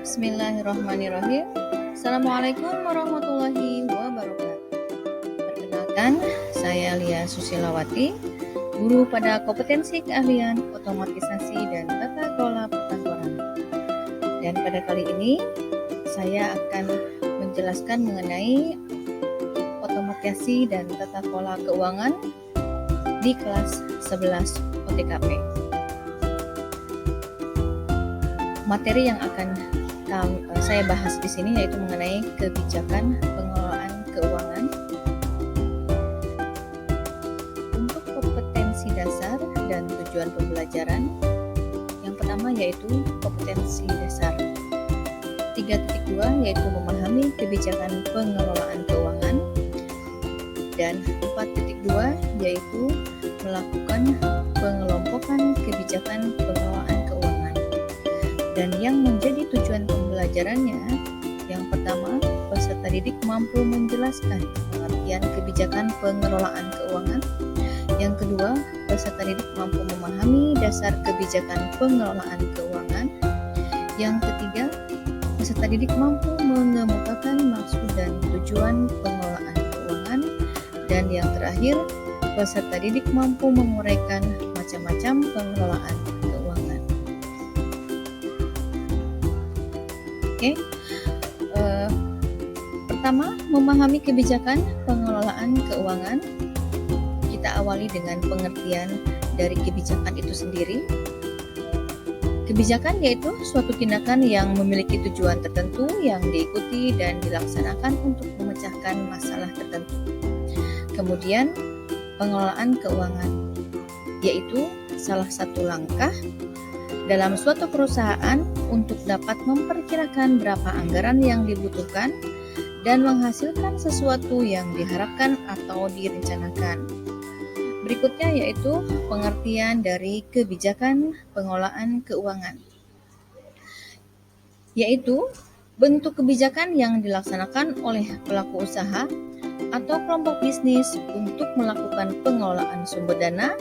Bismillahirrahmanirrahim. Assalamualaikum warahmatullahi wabarakatuh. Perkenalkan, saya Lia Susilawati, guru pada kompetensi keahlian otomatisasi dan tata kelola perkantoran. Dan pada kali ini, saya akan menjelaskan mengenai otomatisasi dan tata kelola keuangan di kelas 11 OTKP. Materi yang akan saya bahas di sini yaitu mengenai kebijakan pengelolaan keuangan. Untuk kompetensi dasar dan tujuan pembelajaran, yang pertama yaitu kompetensi dasar. 3.2 yaitu memahami kebijakan pengelolaan keuangan, dan 4.2 yaitu melakukan pengelompokan kebijakan pengelolaan keuangan. Dan yang menjadi tujuan pembelajarannya, yang pertama, peserta didik mampu menjelaskan pengertian kebijakan pengelolaan keuangan. Yang kedua, peserta didik mampu memahami dasar kebijakan pengelolaan keuangan. Yang ketiga, peserta didik mampu mengemukakan maksud dan tujuan pengelolaan keuangan. Dan yang terakhir, peserta didik mampu menguraikan macam-macam pengelolaan keuangan. Pertama, memahami kebijakan pengelolaan keuangan. Kita awali dengan pengertian dari kebijakan itu sendiri. Kebijakan yaitu suatu tindakan yang memiliki tujuan tertentu yang diikuti dan dilaksanakan untuk memecahkan masalah tertentu. Kemudian, pengelolaan keuangan yaitu salah satu langkah dalam suatu perusahaan untuk dapat memperkirakan berapa anggaran yang dibutuhkan dan menghasilkan sesuatu yang diharapkan atau direncanakan. Berikutnya yaitu pengertian dari kebijakan pengelolaan keuangan, yaitu bentuk kebijakan yang dilaksanakan oleh pelaku usaha atau kelompok bisnis untuk melakukan pengelolaan sumber dana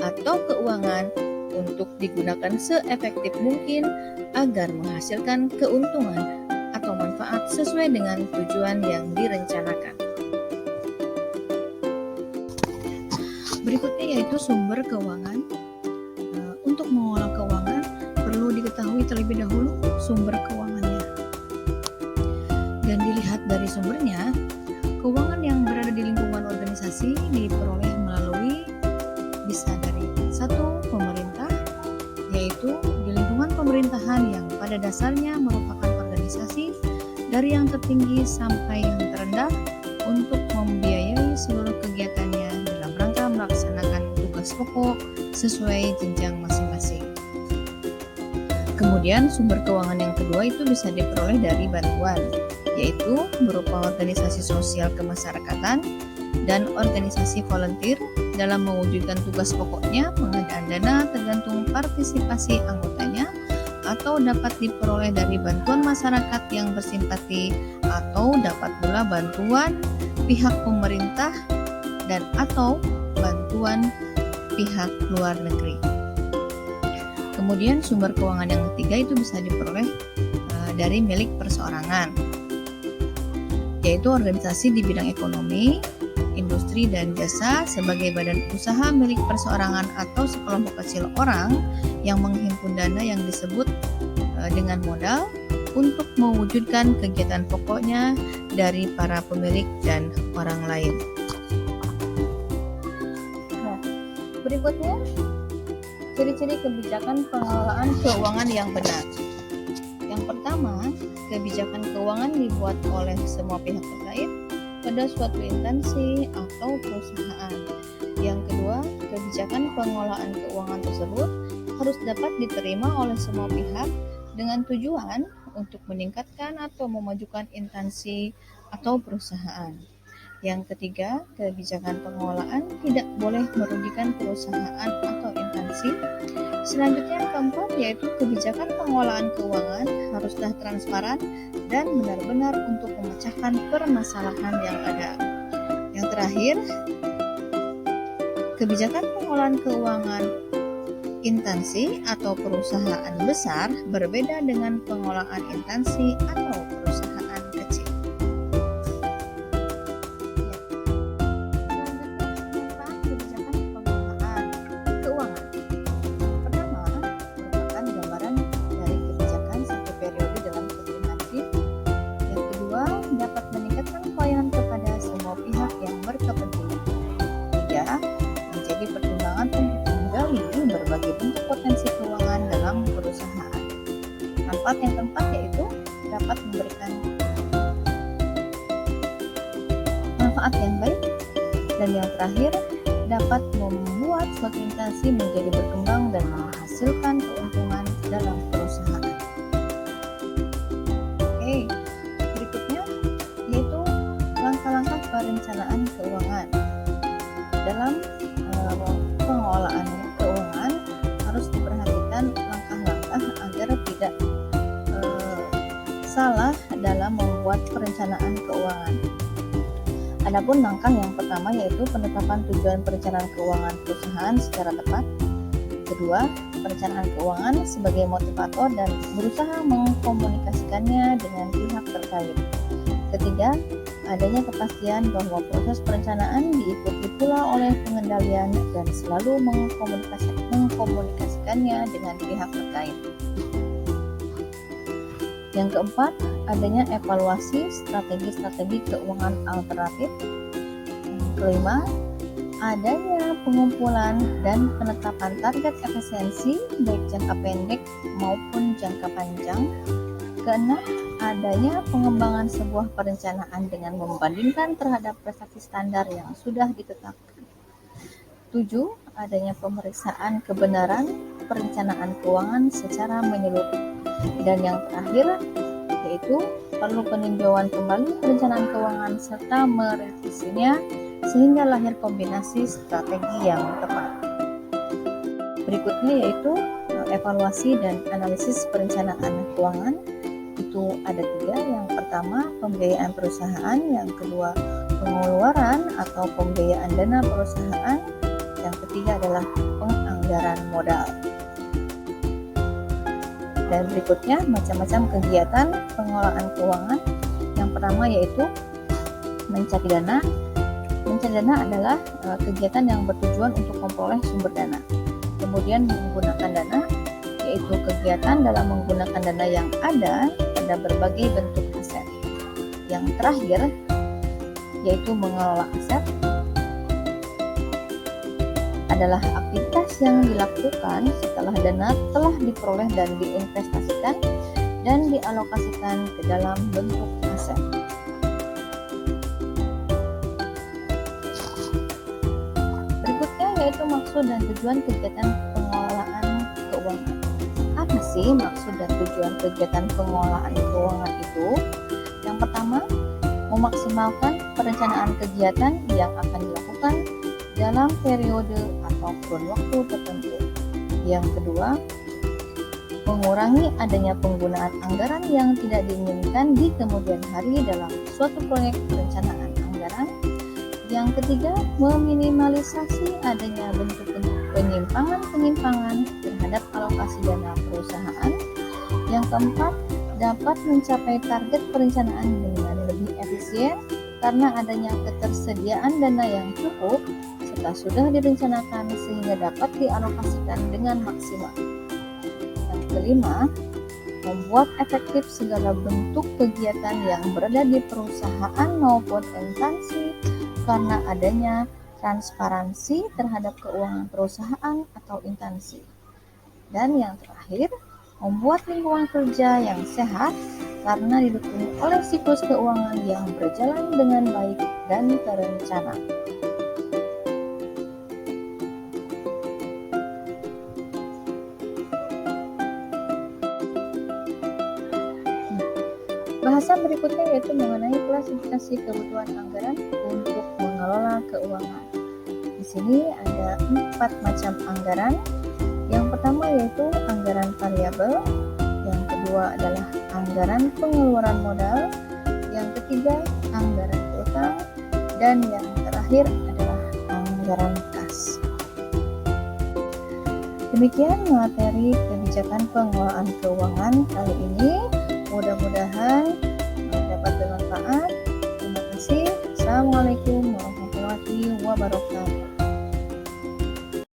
atau keuangan untuk digunakan seefektif mungkin agar menghasilkan keuntungan atau manfaat sesuai dengan tujuan yang direncanakan. Berikutnya yaitu sumber keuangan. Untuk mengolah keuangan perlu diketahui terlebih dahulu sumber keuangannya. Dan dilihat dari sumbernya, keuangan yang berada di lingkungan organisasi diperoleh melalui bisa dari satu, pemerintah, yaitu di lingkungan pemerintahan yang pada dasarnya merupakan organisasi dari yang tertinggi sampai yang terendah untuk membiayai seluruh kegiatannya dalam rangka melaksanakan tugas pokok sesuai jenjang masing-masing. Kemudian sumber keuangan yang kedua itu bisa diperoleh dari bantuan, yaitu berupa organisasi sosial kemasyarakatan dan organisasi volunteer dalam mewujudkan tugas pokoknya. Pengadaan dana tergantung partisipasi anggotanya atau dapat diperoleh dari bantuan masyarakat yang bersimpati atau dapat pula bantuan pihak pemerintah dan atau bantuan pihak luar negeri. Kemudian sumber keuangan yang ketiga itu bisa diperoleh dari milik perseorangan, yaitu organisasi di bidang ekonomi, industri dan jasa sebagai badan usaha milik perseorangan atau sekelompok kecil orang yang menghimpun dana yang disebut dengan modal untuk mewujudkan kegiatan pokoknya dari para pemilik dan orang lain. Nah, berikutnya ciri-ciri kebijakan pengelolaan keuangan yang benar. Yang pertama, kebijakan keuangan dibuat oleh semua pihak terkait pada suatu instansi atau perusahaan. Yang kedua, kebijakan pengelolaan keuangan tersebut harus dapat diterima oleh semua pihak dengan tujuan untuk meningkatkan atau memajukan instansi atau perusahaan. Yang ketiga, kebijakan pengelolaan tidak boleh merugikan perusahaan atau instansi. Selanjutnya yang keempat yaitu kebijakan pengelolaan keuangan haruslah transparan dan benar-benar untuk memecahkan permasalahan yang ada. Yang terakhir, kebijakan pengelolaan keuangan Instansi atau perusahaan besar berbeda dengan pengelolaan instansi atau perusahaan kecil. Manfaat kebijakan pengelolaan keuangan. Pertama, merupakan gambaran dari kebijakan satu periode dalam satu instansi. Yang kedua, dapat meningkatkan pelayanan kepada semua pihak yang berkepentingan. Tiga, menjadi pertimbangan untuk menggali berbagai bentuk potensi keuangan dalam perusahaan. Manfaat yang keempat yaitu dapat memberikan manfaat yang baik, dan yang terakhir dapat membuat suatu instansi menjadi berkembang dan menghasilkan keuntungan dalam perusahaan. Oke, berikutnya yaitu langkah-langkah perencanaan keuangan. Dalam pengelolaan keuangan harus diperhatikan langkah-langkah agar tidak salah dalam membuat perencanaan keuangan. Adapun langkah yang pertama yaitu penetapan tujuan perencanaan keuangan perusahaan secara tepat. Kedua, perencanaan keuangan sebagai motivator dan berusaha mengkomunikasikannya dengan pihak terkait. Ketiga, adanya kepastian bahwa proses perencanaan diikuti pula oleh pengendalian dan selalu mengkomunikasikannya dengan pihak terkait. Yang keempat, adanya evaluasi strategi-strategi keuangan alternatif. Yang kelima, adanya pengumpulan dan penetapan target efisiensi baik jangka pendek maupun jangka panjang. Keenam, adanya pengembangan sebuah perencanaan dengan membandingkan terhadap prestasi standar yang sudah ditetapkan. 7. Adanya pemeriksaan kebenaran perencanaan keuangan secara menyeluruh. Dan yang terakhir yaitu perlu peninjauan kembali perencanaan keuangan serta merevisinya sehingga lahir kombinasi strategi yang tepat. Berikutnya yaitu evaluasi dan analisis perencanaan keuangan. Itu ada 3. Yang pertama, pembiayaan perusahaan. Yang kedua, pengeluaran atau pembiayaan dana perusahaan. Yang ketiga adalah penganggaran modal. Dan berikutnya macam-macam kegiatan pengelolaan keuangan. Yang pertama yaitu mencari dana. Mencari dana adalah kegiatan yang bertujuan untuk memperoleh sumber dana. Kemudian menggunakan dana, yaitu kegiatan dalam menggunakan dana yang ada pada berbagai bentuk aset. Yang terakhir yaitu mengelola aset adalah aktivitas yang dilakukan setelah dana telah diperoleh dan diinvestasikan dan dialokasikan ke dalam bentuk aset. Berikutnya yaitu maksud dan tujuan kegiatan pengelolaan keuangan. Apa sih maksud dan tujuan kegiatan pengelolaan keuangan itu? Yang pertama, memaksimalkan perencanaan kegiatan yang akan dilakukan dalam periode atau kurun waktu tertentu. Yang kedua, mengurangi adanya penggunaan anggaran yang tidak diinginkan di kemudian hari dalam suatu proyek perencanaan anggaran. Yang ketiga, meminimalisasi adanya bentuk-bentuk penyimpangan-penyimpangan terhadap alokasi dana perusahaan. Yang keempat, dapat mencapai target perencanaan dengan lebih efisien karena adanya ketersediaan dana yang cukup setelah sudah direncanakan sehingga dapat dialokasikan dengan maksimal. Yang kelima, membuat efektif segala bentuk kegiatan yang berada di perusahaan maupun instansi karena adanya transparansi terhadap keuangan perusahaan atau instansi. Dan yang terakhir, membuat lingkungan kerja yang sehat karena didukung oleh siklus keuangan yang berjalan dengan baik dan terencana. Bahasan berikutnya yaitu mengenai klasifikasi kebutuhan anggaran untuk mengelola keuangan. Di sini ada 4 macam anggaran. Yang pertama yaitu anggaran variabel, yang kedua adalah anggaran pengeluaran modal, yang ketiga anggaran utang, dan yang terakhir adalah anggaran kas. Demikian materi kebijakan pengelolaan keuangan kali ini. Mudah-mudahan dapat bermanfaat. Terima kasih. Assalamualaikum warahmatullahi wabarakatuh.